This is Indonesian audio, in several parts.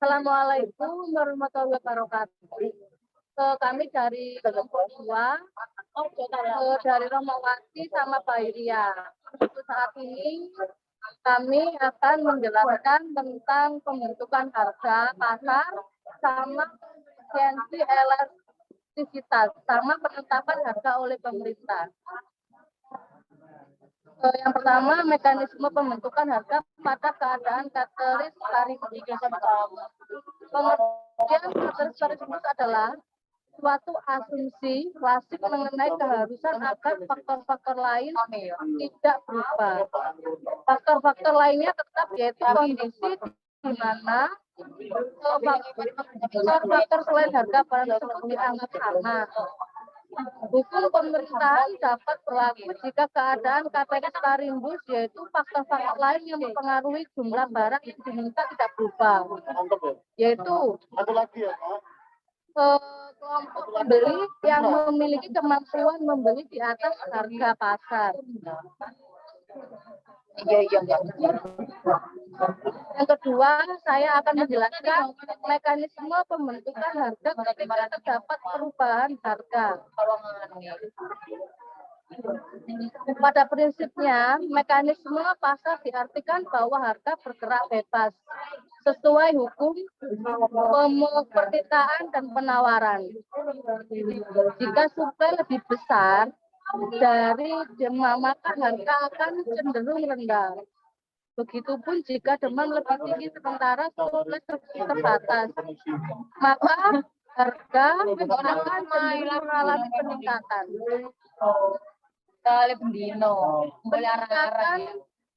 Assalamualaikum warahmatullahi wabarakatuh. Kami dari kelompok 2, dari Romawati sama Bairia. Untuk saat ini kami akan menjelaskan tentang pembentukan harga pasar sama efisiensi elastisitas sama penetapan harga oleh pemerintah. Yang pertama, mekanisme pembentukan harga pada keadaan kategoris paribus. Kemudian kategoris adalah suatu asumsi klasik mengenai keharusan agar faktor-faktor lain tidak berubah. Faktor-faktor lainnya tetap yaitu kondisi di mana faktor selain harga barang tersebut dianggap sama. Hukum pemerintahan dapat berlaku jika keadaan kategoris paribus yaitu faktor-faktor lain yang mempengaruhi jumlah barang yang diminta tidak berubah, yaitu kelompok pembeli yang memiliki kemampuan membeli di atas harga pasar. Yang kedua, saya akan menjelaskan mekanisme pembentukan harga ketika terdapat perubahan harga. Pada prinsipnya, mekanisme pasar diartikan bahwa harga bergerak bebas sesuai hukum permintaan dan penawaran. Jika suplai lebih besar dari demand, maka harga akan cenderung rendah. Begitupun jika demand lebih tinggi sementara suplai terbatas, maka harga akan mengalami peningkatan.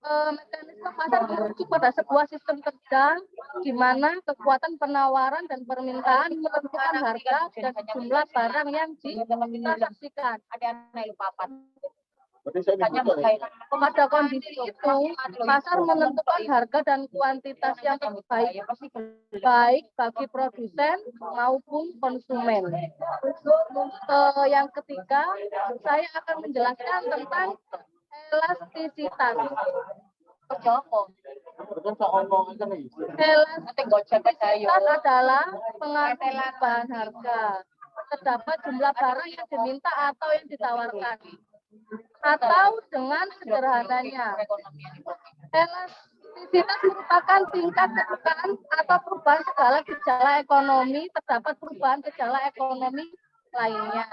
Mekanisme pasar merujuk pada sebuah sistem kerja di mana kekuatan penawaran dan permintaan menentukan harga dan jumlah barang yang ditransaksikan. Pada kondisi itu, pasar menentukan harga dan kuantitas yang baik bagi produsen maupun konsumen. Yang ketiga, saya akan menjelaskan tentang elastisitas. Elastisitas adalah pengaruh bahan harga. Terdapat jumlah barang yang diminta atau yang ditawarkan. Atau dengan sederhananya, elastisitas merupakan tingkat tekan atau perubahan segala gejala ekonomi, terdapat perubahan gejala ekonomi lainnya.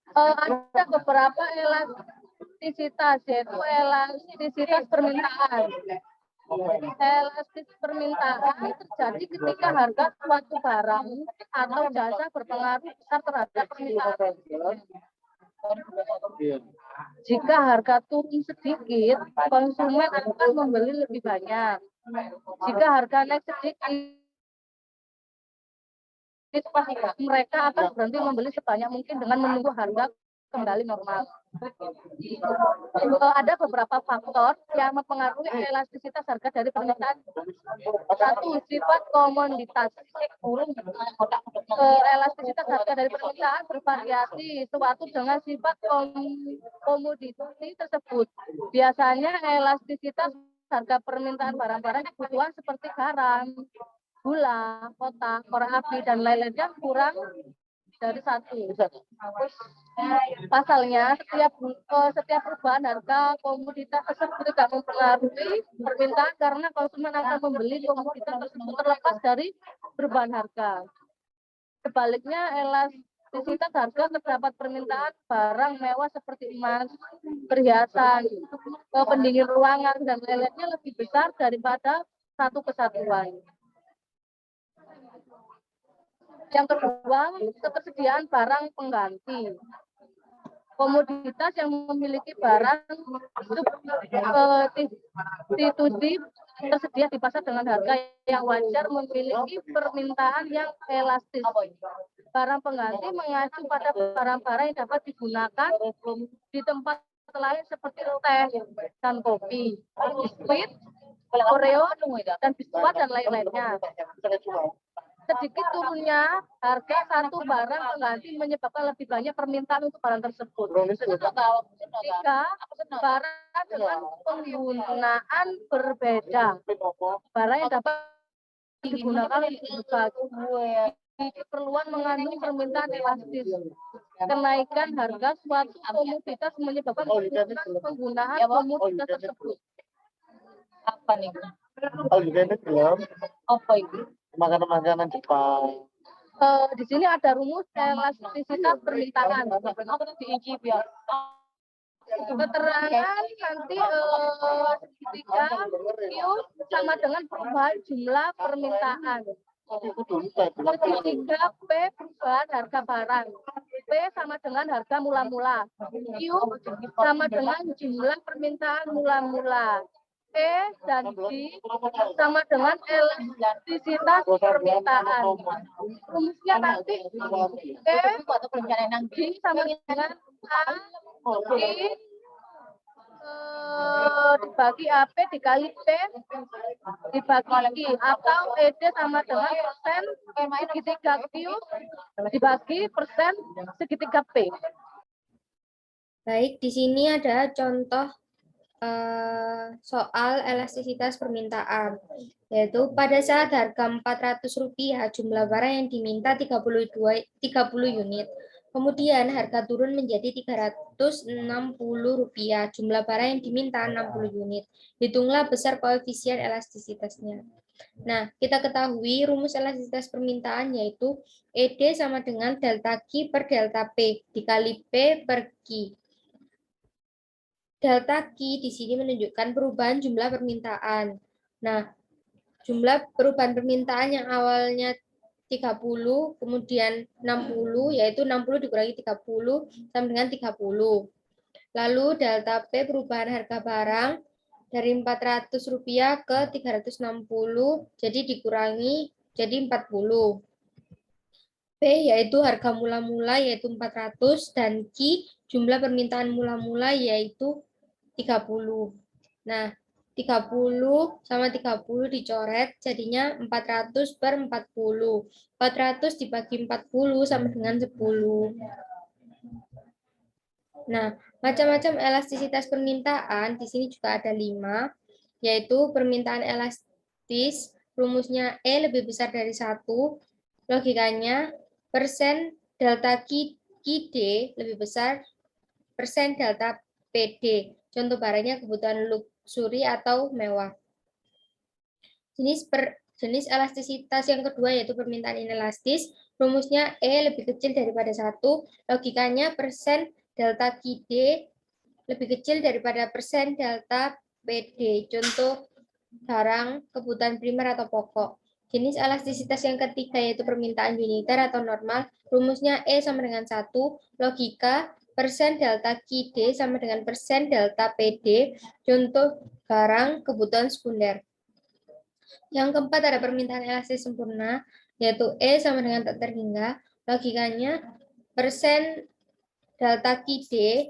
Ada beberapa elastisitas, yaitu elastisitas permintaan. Elastisitas permintaan terjadi ketika harga suatu barang atau jasa berpengaruh besar terhadap permintaan. Jika harga turun sedikit, konsumen akan membeli lebih banyak. Jika harga naik sedikit, mereka akan berhenti membeli sebanyak mungkin dengan menunggu harga kembali normal. Ada beberapa faktor yang mempengaruhi elastisitas harga dari permintaan. Satu, sifat komoditas. Elastisitas harga dari permintaan bervariasi suatu dengan sifat komoditas tersebut. Biasanya elastisitas harga permintaan barang-barang kebutuhan seperti garam, gula, kotak, korek api, dan lain-lainnya kurang dari 1. Pasalnya, setiap perubahan harga komoditas tersebut tidak mempengaruhi permintaan karena konsumen akan membeli komoditas tersebut terlepas dari perubahan harga. Sebaliknya, elastisitas harga terdapat permintaan barang mewah seperti emas, perhiasan, pendingin ruangan, dan lain-lainnya lebih besar daripada satu kesatuan. Yang kedua, ketersediaan barang pengganti. Komoditas yang memiliki barang substitusi tersedia di pasar dengan harga yang wajar memiliki permintaan yang elastis. Barang pengganti mengacu pada barang-barang yang dapat digunakan di tempat lain seperti teh dan kopi, biskuit, Oreo, dan biskuit dan lain-lainnya. Sedikit turunnya harga satu barang pengganti menyebabkan lebih banyak permintaan untuk barang tersebut. Jika barang dengan penggunaan berbeda. Barang yang dapat digunakan untuk bagi keperluan mengandung permintaan elastis. Kenaikan harga suatu komoditas menyebabkan penggunaan komoditas tersebut. Apa nih? Oh, juga ini film Apa itu? makanan-makanan Jepang. Di sini ada rumus elastisitas permintaan. Aku tuh diicip ya. Keterangan nanti ketika Q sama dengan perubahan jumlah permintaan. Ketika P perubahan harga barang. P sama dengan harga mula-mula. Q sama dengan jumlah permintaan mula-mula. E dan D sama dengan elastisitas permintaan. Rumusnya nanti E D sama dengan A D dibagi AP dikali P dibagi I atau ED sama dengan persen segitiga Q dibagi persen segitiga P. Baik, di sini ada contoh soal elastisitas permintaan, yaitu pada saat harga Rp400 jumlah barang yang diminta 30 unit, kemudian harga turun menjadi Rp360 jumlah barang yang diminta 60 unit. Hitunglah besar koefisien elastisitasnya. Nah, kita ketahui rumus elastisitas permintaan yaitu ED sama dengan delta Q per delta P dikali P per Q. Delta Q di sini menunjukkan perubahan jumlah permintaan. Nah, jumlah perubahan permintaan yang awalnya 30, kemudian 60, yaitu 60 dikurangi 30 sama dengan 30. Lalu delta P perubahan harga barang dari Rp400 ke 360, jadi dikurangi jadi 40. P yaitu harga mula-mula yaitu 400 dan Q jumlah permintaan mula-mula yaitu 30. Nah, 30 sama 30 dicoret jadinya 400 per 40. 400 dibagi 40 sama dengan 10. Nah, macam-macam elastisitas permintaan di sini juga ada 5, yaitu permintaan elastis, rumusnya E lebih besar dari 1, logikanya persen delta QD lebih besar persen delta PD. Contoh barangnya kebutuhan luxury atau mewah. Jenis elastisitas yang kedua yaitu permintaan inelastis. Rumusnya E lebih kecil daripada 1. Logikanya persen delta QD lebih kecil daripada persen delta PD. Contoh barang kebutuhan primer atau pokok. Jenis elastisitas yang ketiga yaitu permintaan uniter atau normal. Rumusnya E sama dengan 1. Logika persen delta QD sama dengan persen delta PD, contoh barang kebutuhan sekunder. Yang keempat ada permintaan elastis sempurna, yaitu E sama dengan tak terhingga, logikanya persen delta QD,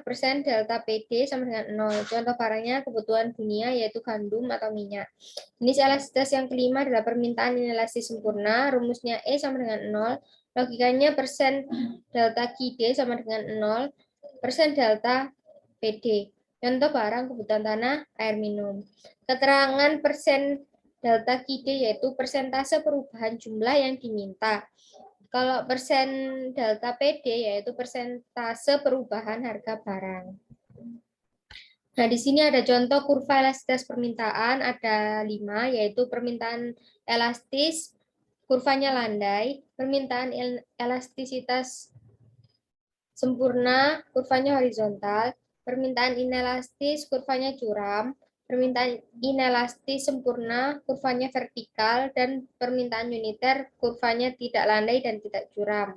persen delta PD sama dengan 0. Contoh barangnya kebutuhan dunia yaitu gandum atau minyak. Jenis elastisitas yang kelima adalah permintaan inelastis sempurna, rumusnya E sama dengan 0. Logikanya persen delta QD sama dengan 0, persen delta PD. Contoh barang kebutuhan tanah, air minum. Keterangan persen delta QD yaitu persentase perubahan jumlah yang diminta. Kalau persen delta PD yaitu persentase perubahan harga barang. Nah, di sini ada contoh kurva elastisitas permintaan, ada 5, yaitu permintaan elastis, kurvanya landai, permintaan elastisitas sempurna, kurvanya horizontal, permintaan inelastis, kurvanya curam, permintaan inelastis sempurna, kurvanya vertikal, dan permintaan uniter, kurvanya tidak landai dan tidak curam.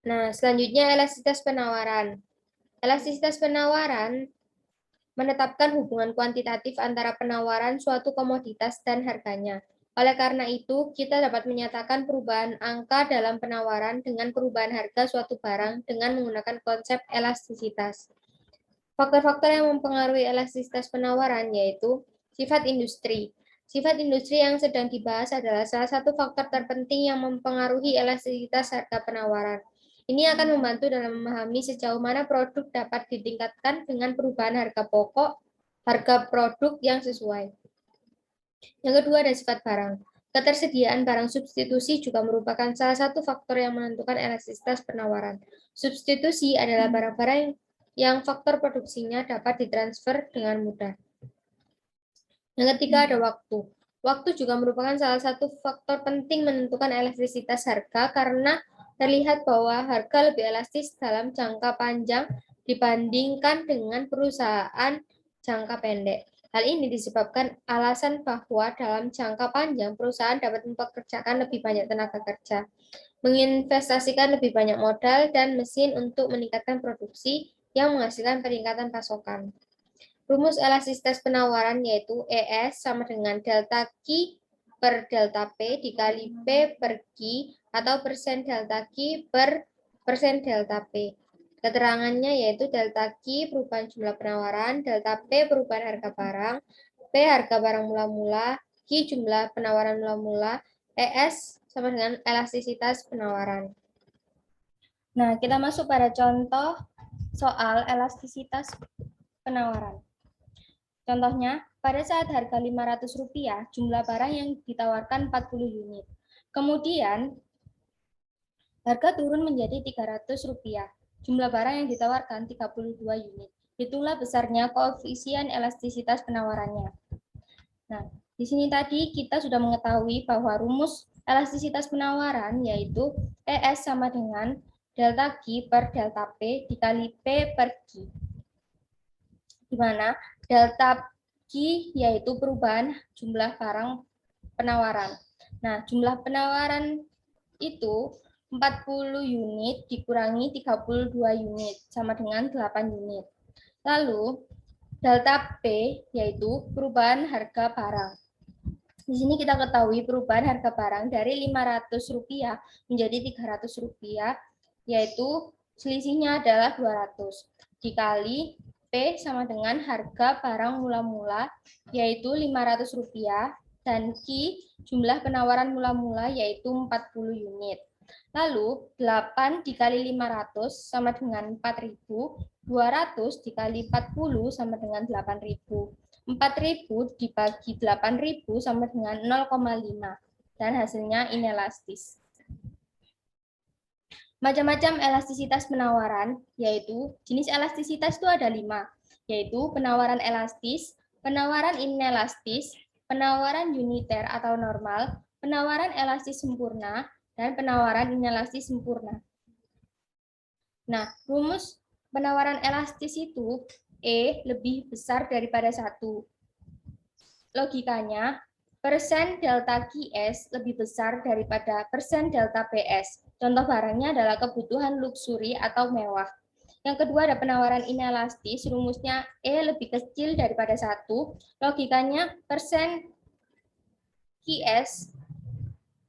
Nah, selanjutnya elastisitas penawaran. Elastisitas penawaran menetapkan hubungan kuantitatif antara penawaran suatu komoditas dan harganya. Oleh karena itu, kita dapat menyatakan perubahan angka dalam penawaran dengan perubahan harga suatu barang dengan menggunakan konsep elastisitas. Faktor-faktor yang mempengaruhi elastisitas penawaran yaitu sifat industri. Sifat industri yang sedang dibahas adalah salah satu faktor terpenting yang mempengaruhi elastisitas harga penawaran. Ini akan membantu dalam memahami sejauh mana produk dapat ditingkatkan dengan perubahan harga pokok, harga produk yang sesuai. Yang kedua ada sifat barang. Ketersediaan barang substitusi juga merupakan salah satu faktor yang menentukan elastisitas penawaran. Substitusi adalah barang-barang yang faktor produksinya dapat ditransfer dengan mudah. Yang ketiga ada waktu. Waktu juga merupakan salah satu faktor penting menentukan elastisitas harga karena terlihat bahwa harga lebih elastis dalam jangka panjang dibandingkan dengan perusahaan jangka pendek. Hal ini disebabkan alasan bahwa dalam jangka panjang perusahaan dapat mempekerjakan lebih banyak tenaga kerja, menginvestasikan lebih banyak modal dan mesin untuk meningkatkan produksi yang menghasilkan peningkatan pasokan. Rumus elastisitas penawaran yaitu ES sama dengan delta Q per delta P dikali P per Q atau persen delta Q per persen delta P. Keterangannya yaitu delta Q perubahan jumlah penawaran, delta P perubahan harga barang, P harga barang mula-mula, Q jumlah penawaran mula-mula, ES sama dengan elastisitas penawaran. Nah, kita masuk pada contoh soal elastisitas penawaran. Contohnya, pada saat harga Rp500, jumlah barang yang ditawarkan 40 unit. Kemudian, harga turun menjadi Rp300. Jumlah barang yang ditawarkan 32 unit. Hitunglah besarnya koefisien elastisitas penawarannya. Nah, di sini tadi kita sudah mengetahui bahwa rumus elastisitas penawaran yaitu ES sama dengan delta Q per delta P dikali P per Q. Di mana delta Q yaitu perubahan jumlah barang penawaran. Nah, jumlah penawaran itu 40 unit dikurangi 32 unit sama dengan 8 unit. Lalu delta P yaitu perubahan harga barang. Di sini kita ketahui perubahan harga barang dari Rp500 menjadi Rp300 yaitu selisihnya adalah 200 dikali P sama dengan harga barang mula-mula yaitu Rp500 dan Q jumlah penawaran mula-mula yaitu 40 unit. Lalu 8 dikali 500 sama dengan 4.000, 200 dikali 40 sama dengan 8.000. 4.000 dibagi 8.000 sama dengan 0,5 dan hasilnya inelastis. Macam-macam elastisitas penawaran, yaitu jenis elastisitas itu ada 5, yaitu penawaran elastis, penawaran inelastis, penawaran uniter atau normal, penawaran elastis sempurna, dan penawaran inelastis sempurna. Nah, rumus penawaran elastis itu E lebih besar daripada 1. Logikanya, persen delta QS lebih besar daripada persen delta PS. Contoh barangnya adalah kebutuhan luksuri atau mewah. Yang kedua ada penawaran inelastis, rumusnya E lebih kecil daripada 1. Logikanya persen QS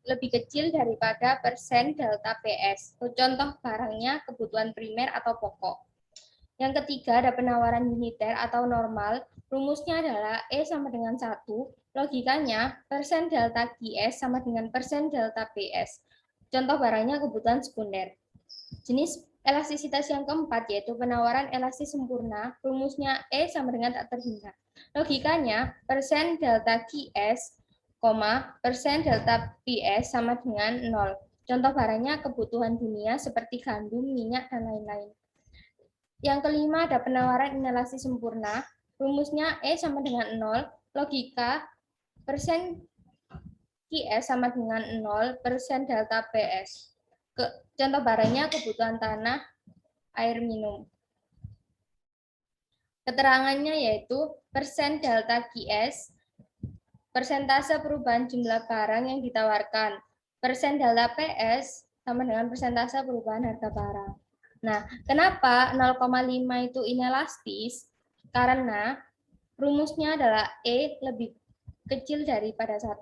lebih kecil daripada persen delta PS. Contoh barangnya kebutuhan primer atau pokok. Yang ketiga ada penawaran uniter atau normal, rumusnya adalah E sama dengan 1. Logikanya persen delta QS sama dengan persen delta PS. Contoh barangnya kebutuhan sekunder. Jenis elastisitas yang keempat yaitu penawaran elastis sempurna, rumusnya E sama dengan tak terhingga. Logikanya persen delta QS, persen delta PS sama dengan 0. Contoh barangnya kebutuhan dunia seperti gandum, minyak, dan lain-lain. Yang kelima ada penawaran inelastis sempurna, rumusnya E sama dengan 0, logika persen QS sama dengan 0 persen delta PS. Contoh barangnya kebutuhan tanah, air minum. Keterangannya yaitu persen delta QS, persentase perubahan jumlah barang yang ditawarkan. Persen delta PS sama dengan persentase perubahan harga barang. Nah, kenapa 0,5 itu inelastis? Karena rumusnya adalah E lebih kecil daripada 1.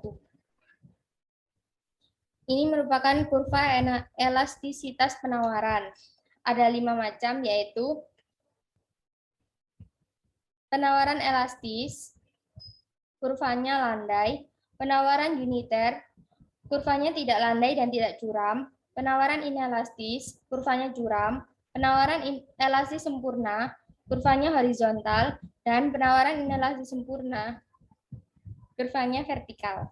Ini merupakan kurva elastisitas penawaran. Ada 5 macam, yaitu penawaran elastis, kurvanya landai. Penawaran uniter, kurvanya tidak landai dan tidak curam. Penawaran inelastis, kurvanya curam. Penawaran elastis sempurna, kurvanya horizontal. Dan penawaran inelastis sempurna, kurvanya vertikal.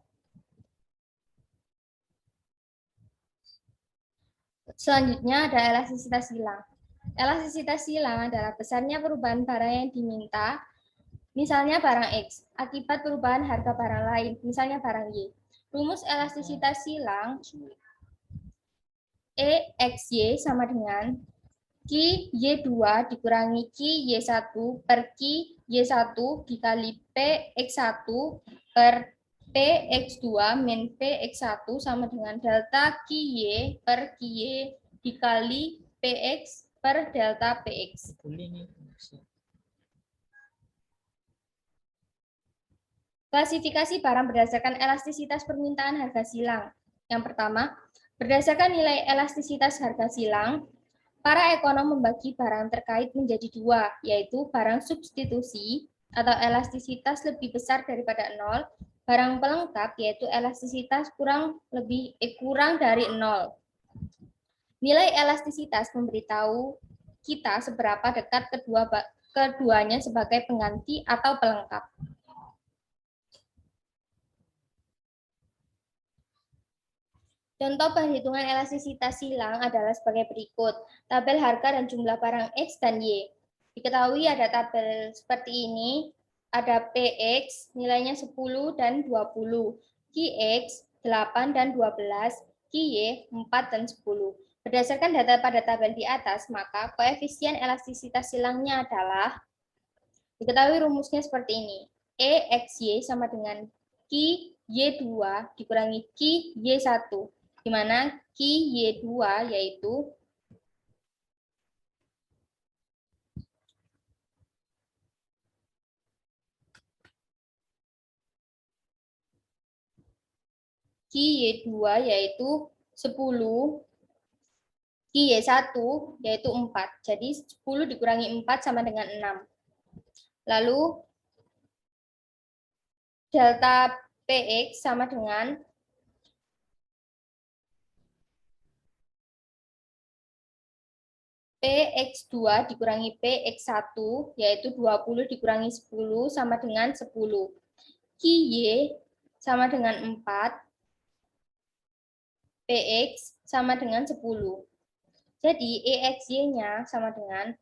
Selanjutnya ada elastisitas silang. Elastisitas silang adalah besarnya perubahan barang yang diminta, misalnya barang X, akibat perubahan harga barang lain, misalnya barang Y. Rumus elastisitas silang EXY sama dengan QY2 dikurangi QY1 per QY1 dikali PX1 per PX2 min PX1 sama dengan delta QY per QY dikali PX per delta PX. Klasifikasi barang berdasarkan elastisitas permintaan harga silang. Yang pertama, berdasarkan nilai elastisitas harga silang, para ekonom membagi barang terkait menjadi dua, yaitu barang substitusi atau elastisitas lebih besar daripada 0, barang pelengkap yaitu elastisitas kurang dari 0. Nilai elastisitas memberitahu kita seberapa dekat keduanya sebagai pengganti atau pelengkap. Contoh perhitungan elastisitas silang adalah sebagai berikut. Tabel harga dan jumlah barang X dan Y. Diketahui ada tabel seperti ini. Ada PX, nilainya 10 dan 20. QX, 8 dan 12. QY, 4 dan 10. Berdasarkan data pada tabel di atas, maka koefisien elastisitas silangnya adalah, diketahui rumusnya seperti ini. EXY sama dengan QY2 dikurangi QY1. Di mana QY2 yaitu QY2 yaitu 10, QY1 yaitu 4. Jadi 10 dikurangi 4 sama dengan 6. Lalu delta PX sama dengan PX2 dikurangi PX1, yaitu 20 dikurangi 10 sama dengan 10. QY sama dengan 4, PX sama dengan 10. Jadi EXY-nya sama dengan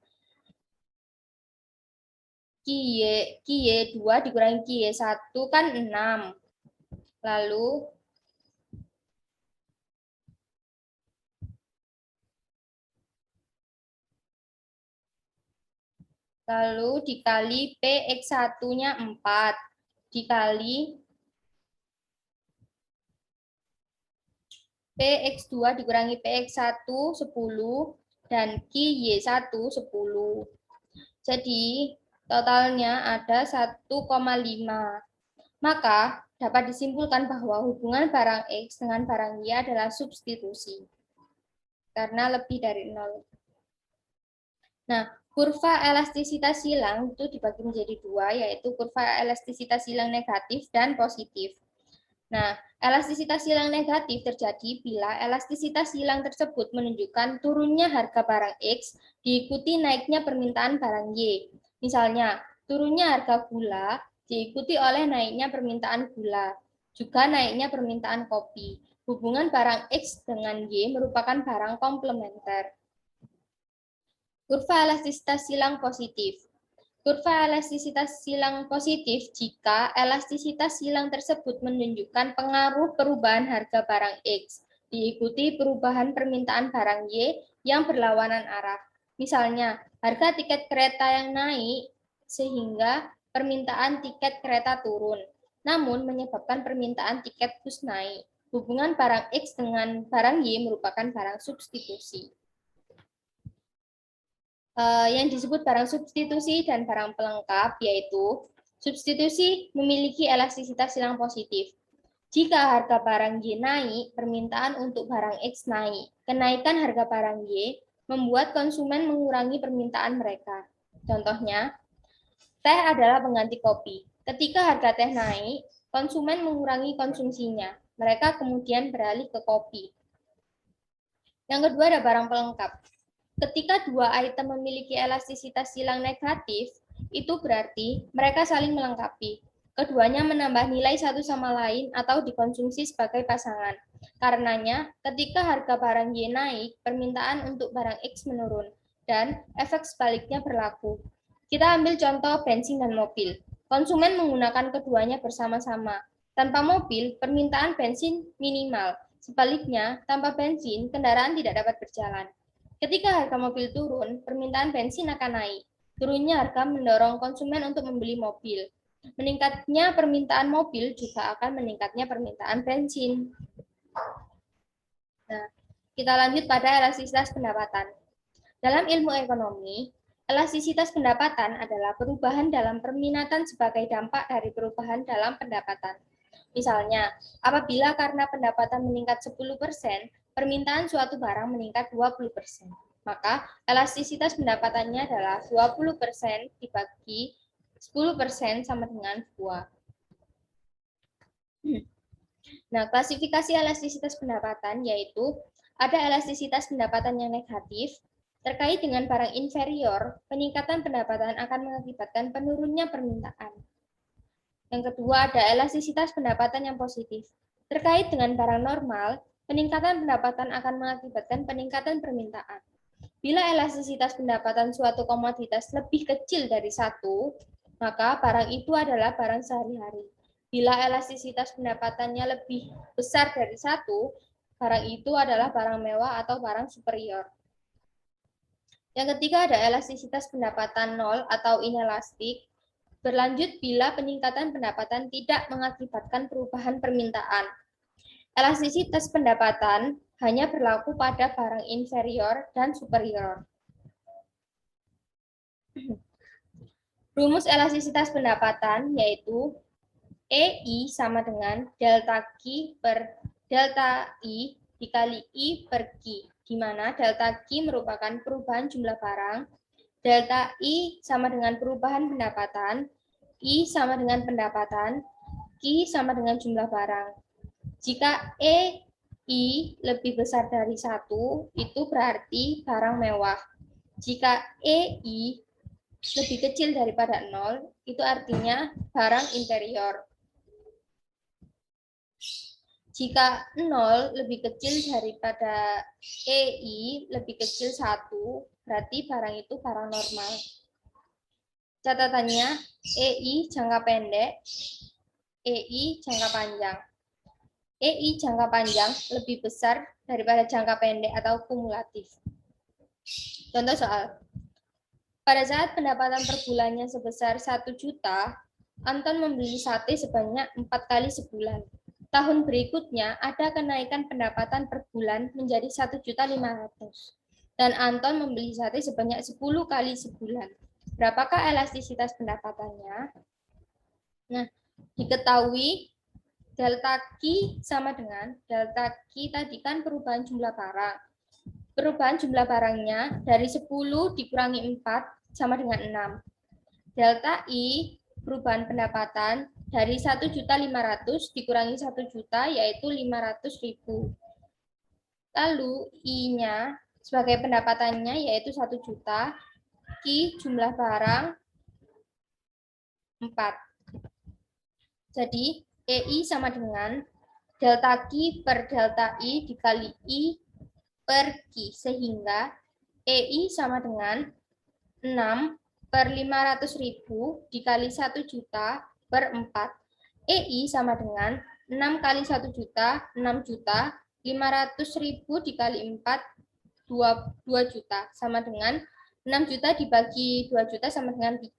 QY2 dikurangi QY1 kan 6. Lalu dikali PX1-nya 4, dikali PX2 dikurangi PX1 10, dan QY1 10. Jadi totalnya ada 1,5. Maka dapat disimpulkan bahwa hubungan barang X dengan barang Y adalah substitusi, karena lebih dari 0. Nah, kurva elastisitas silang itu dibagi menjadi dua, yaitu kurva elastisitas silang negatif dan positif. Nah, elastisitas silang negatif terjadi bila elastisitas silang tersebut menunjukkan turunnya harga barang X diikuti naiknya permintaan barang Y. Misalnya, turunnya harga gula diikuti oleh naiknya permintaan gula, juga naiknya permintaan kopi. Hubungan barang X dengan Y merupakan barang komplementer. Kurva elastisitas silang positif. Kurva elastisitas silang positif jika elastisitas silang tersebut menunjukkan pengaruh perubahan harga barang X diikuti perubahan permintaan barang Y yang berlawanan arah. Misalnya, harga tiket kereta yang naik sehingga permintaan tiket kereta turun, namun menyebabkan permintaan tiket bus naik. Hubungan barang X dengan barang Y merupakan barang substitusi. Yang disebut barang substitusi dan barang pelengkap, yaitu substitusi memiliki elastisitas silang positif. Jika harga barang Y naik, permintaan untuk barang X naik. Kenaikan harga barang Y membuat konsumen mengurangi permintaan mereka. Contohnya, teh adalah pengganti kopi. Ketika harga teh naik, konsumen mengurangi konsumsinya. Mereka kemudian beralih ke kopi. Yang kedua ada barang pelengkap. Ketika dua item memiliki elastisitas silang negatif, itu berarti mereka saling melengkapi. Keduanya menambah nilai satu sama lain atau dikonsumsi sebagai pasangan. Karenanya, ketika harga barang Y naik, permintaan untuk barang X menurun, dan efek sebaliknya berlaku. Kita ambil contoh bensin dan mobil. Konsumen menggunakan keduanya bersama-sama. Tanpa mobil, permintaan bensin minimal. Sebaliknya, tanpa bensin, kendaraan tidak dapat berjalan. Ketika harga mobil turun, permintaan bensin akan naik. Turunnya harga mendorong konsumen untuk membeli mobil. Meningkatnya permintaan mobil juga akan meningkatnya permintaan bensin. Nah, kita lanjut pada elastisitas pendapatan. Dalam ilmu ekonomi, elastisitas pendapatan adalah perubahan dalam permintaan sebagai dampak dari perubahan dalam pendapatan. Misalnya, apabila karena pendapatan meningkat 10%, permintaan suatu barang meningkat 20%. Maka elastisitas pendapatannya adalah 20% dibagi 10% sama dengan 2. Nah, klasifikasi elastisitas pendapatan yaitu ada elastisitas pendapatan yang negatif. Terkait dengan barang inferior, peningkatan pendapatan akan mengakibatkan penurunnya permintaan. Yang kedua ada elastisitas pendapatan yang positif. Terkait dengan barang normal, peningkatan pendapatan akan mengakibatkan peningkatan permintaan. Bila elastisitas pendapatan suatu komoditas lebih kecil dari 1, maka barang itu adalah barang sehari-hari. Bila elastisitas pendapatannya lebih besar dari 1, barang itu adalah barang mewah atau barang superior. Yang ketiga ada elastisitas pendapatan 0 atau inelastik. Berlanjut bila peningkatan pendapatan tidak mengakibatkan perubahan permintaan. Elastisitas pendapatan hanya berlaku pada barang inferior dan superior. Rumus elastisitas pendapatan yaitu EI sama dengan delta Q per delta I dikali I per Q, di mana delta Q merupakan perubahan jumlah barang, delta I sama dengan perubahan pendapatan, I sama dengan pendapatan, Q sama dengan jumlah barang. Jika EI lebih besar dari 1, itu berarti barang mewah. Jika EI lebih kecil daripada 0, itu artinya barang inferior. Jika 0 lebih kecil daripada EI lebih kecil 1, berarti barang itu barang normal. Catatannya, EI jangka pendek, EI jangka panjang. EI jangka panjang lebih besar daripada jangka pendek atau kumulatif. Contoh soal. Pada saat pendapatan per bulannya sebesar 1 juta, Anton membeli sate sebanyak 4 kali sebulan. Tahun berikutnya ada kenaikan pendapatan per bulan menjadi 1.500.000 dan Anton membeli sate sebanyak 10 kali sebulan. Berapakah elastisitas pendapatannya? Nah, diketahui delta Q sama dengan delta Q tadi kan perubahan jumlah barang. Perubahan jumlah barangnya dari 10 dikurangi 4 sama dengan 6. Delta I perubahan pendapatan dari 1.500.000 dikurangi 1 juta yaitu 500.000. Lalu I-nya sebagai pendapatannya yaitu 1 juta, Q jumlah barang 4. Jadi EI sama dengan delta Q per delta I dikali I per Q, sehingga EI sama dengan 6 per 500.000 dikali 1 juta per 4. EI sama dengan 6 kali 1 juta, 6 juta, 500.000 dikali 4, 2 juta, sama dengan 6 juta dibagi 2 juta sama dengan 3.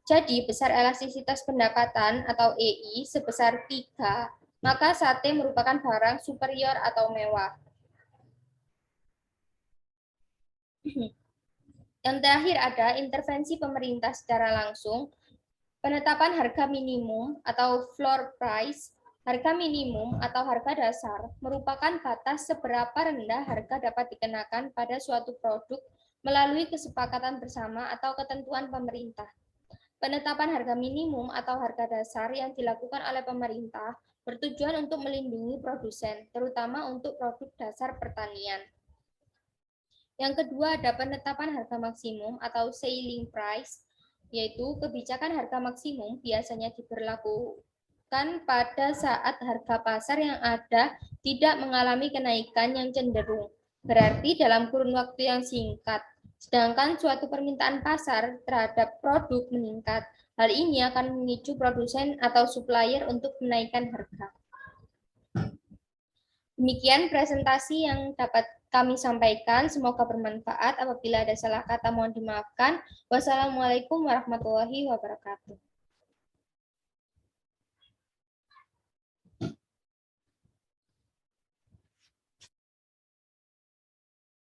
Jadi besar elastisitas pendapatan atau EI sebesar 3, maka sate merupakan barang superior atau mewah. Yang terakhir ada intervensi pemerintah secara langsung, penetapan harga minimum atau floor price. Harga minimum atau harga dasar merupakan batas seberapa rendah harga dapat dikenakan pada suatu produk melalui kesepakatan bersama atau ketentuan pemerintah. Penetapan harga minimum atau harga dasar yang dilakukan oleh pemerintah bertujuan untuk melindungi produsen, terutama untuk produk dasar pertanian. Yang kedua ada penetapan harga maksimum atau ceiling price, yaitu kebijakan harga maksimum biasanya diberlakukan pada saat harga pasar yang ada tidak mengalami kenaikan yang cenderung, berarti dalam kurun waktu yang singkat. Sedangkan suatu permintaan pasar terhadap produk meningkat, hal ini akan memicu produsen atau supplier untuk menaikkan harga. Demikian presentasi yang dapat kami sampaikan. Semoga bermanfaat. Apabila ada salah kata mohon dimaafkan. Wassalamualaikum warahmatullahi wabarakatuh.